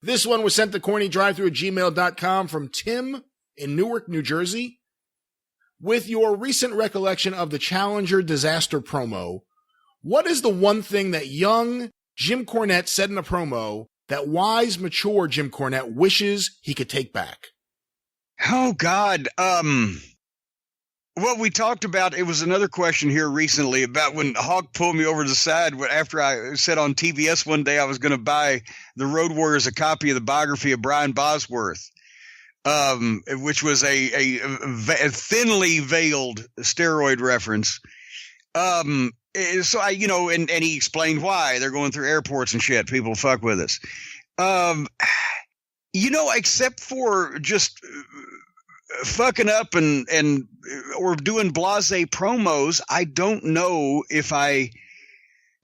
This one was sent to CornyDriveThru at gmail.com from Tim in Newark, New Jersey. With your recent recollection of the Challenger disaster promo, what is the one thing that young Jim Cornette said in a promo that wise, mature Jim Cornette wishes he could take back? Oh, God. Well, we talked about, it was another question here recently about when Hawk pulled me over to the side after I said on TBS one day I was going to buy the Road Warriors a copy of the biography of Brian Bosworth, which was a thinly veiled steroid reference. So I, and he explained why they're going through airports and shit. People fuck with us. Except for just fucking up and or doing blasé promos, I don't know if I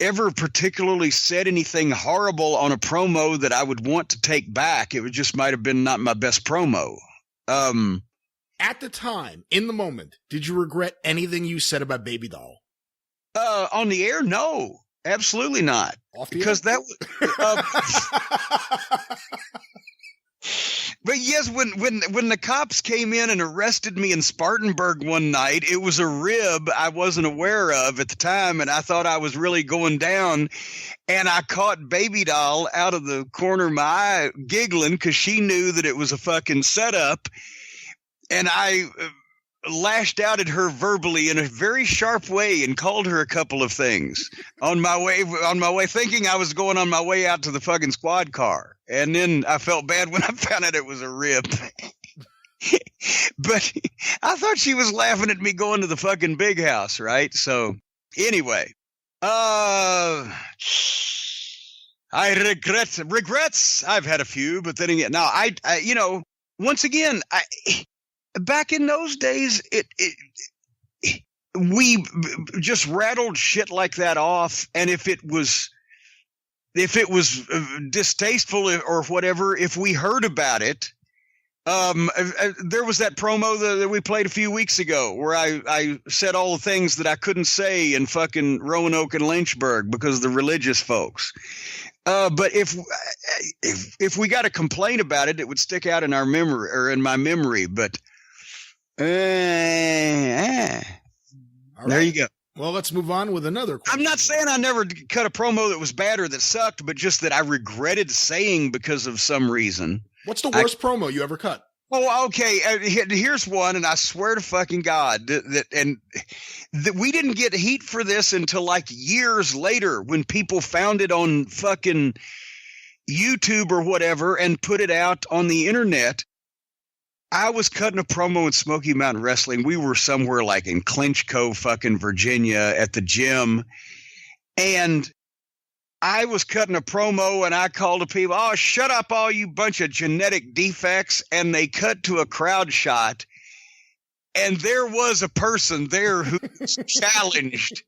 ever particularly said anything horrible on a promo that I would want to take back. It just might have been not my best promo. At the time, in the moment, did you regret anything you said about Baby Doll? On the air? No, absolutely not. Because that But yes, when the cops came in and arrested me in Spartanburg one night, it was a rib I wasn't aware of at the time, and I thought I was really going down, and I caught Baby Doll out of the corner of my eye giggling because she knew that it was a fucking setup, and I lashed out at her verbally in a very sharp way and called her a couple of things on my way, thinking I was going on my way out to the fucking squad car. And then I felt bad when I found out it was a rip. But I thought she was laughing at me going to the fucking big house, right? So anyway, I regrets. I've had a few, but then again, now I once again, back in those days, we just rattled shit like that off, and if it was distasteful or whatever, if we heard about it, there was that promo that we played a few weeks ago where I said all the things that I couldn't say in fucking Roanoke and Lynchburg because of the religious folks. But if we got to complain about it, it would stick out in our memory or in my memory. But All right. There you go. Well, let's move on with another question. I'm not saying I never cut a promo that was bad or that sucked, but just that I regretted saying because of some reason. What's the worst promo you ever cut? Oh, okay. Here's one, and I swear to fucking God that we didn't get heat for this until like years later when people found it on fucking YouTube or whatever and put it out on the internet. I was cutting a promo in Smoky Mountain Wrestling. We were somewhere like in Clinch Cove, fucking Virginia at the gym. And I was cutting a promo and I called the people, oh, shut up, all you bunch of genetic defects. And they cut to a crowd shot. And there was a person there who was challenged,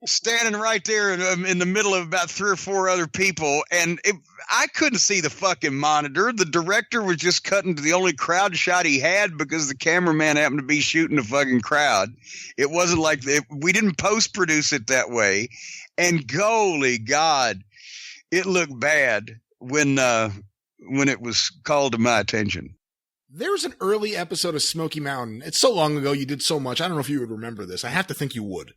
standing right there in the middle of about 3 or 4 other people. And I couldn't see the fucking monitor. The director was just cutting to the only crowd shot he had because the cameraman happened to be shooting the fucking crowd. It wasn't like we didn't post-produce it that way. And holy God, it looked bad when it was called to my attention. There's an early episode of Smoky Mountain. It's so long ago, you did so much. I don't know if you would remember this. I have to think you would.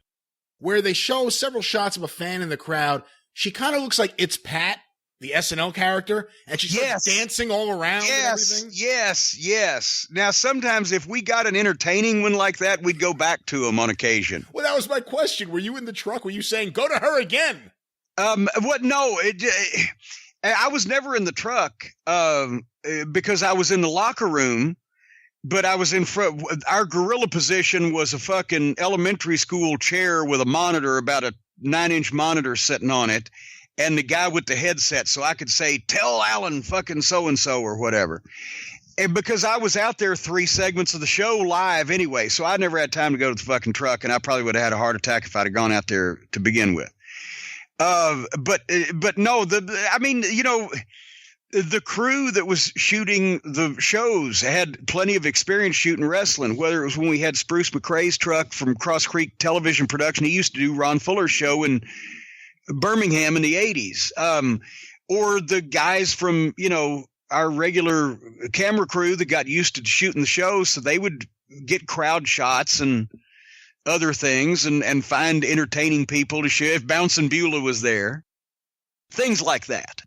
Where they show several shots of a fan in the crowd. She kind of looks like It's Pat, the SNL character, and she's dancing all around and everything. Yes. Now, sometimes if we got an entertaining one like that, we'd go back to them on occasion. Well, that was my question. Were you in the truck? Were you saying, go to her again? What? No, I was never in the truck because I was in the locker room, but I was in front. Our gorilla position was a fucking elementary school chair with a monitor, about a 9-inch monitor sitting on it, and the guy with the headset, so I could say, tell Alan fucking so-and-so or whatever. And because I was out there 3 segments of the show live anyway, so I never had time to go to the fucking truck, and I probably would have had a heart attack if I'd have gone out there to begin with. But no, the crew that was shooting the shows had plenty of experience shooting wrestling, whether it was when we had Spruce McRae's truck from Cross Creek Television Production. He used to do Ron Fuller's show in Birmingham in the 80s. or the guys from, our regular camera crew that got used to shooting the show, so they would get crowd shots and other things and find entertaining people to shoot if Bouncing Beulah was there. Things like that.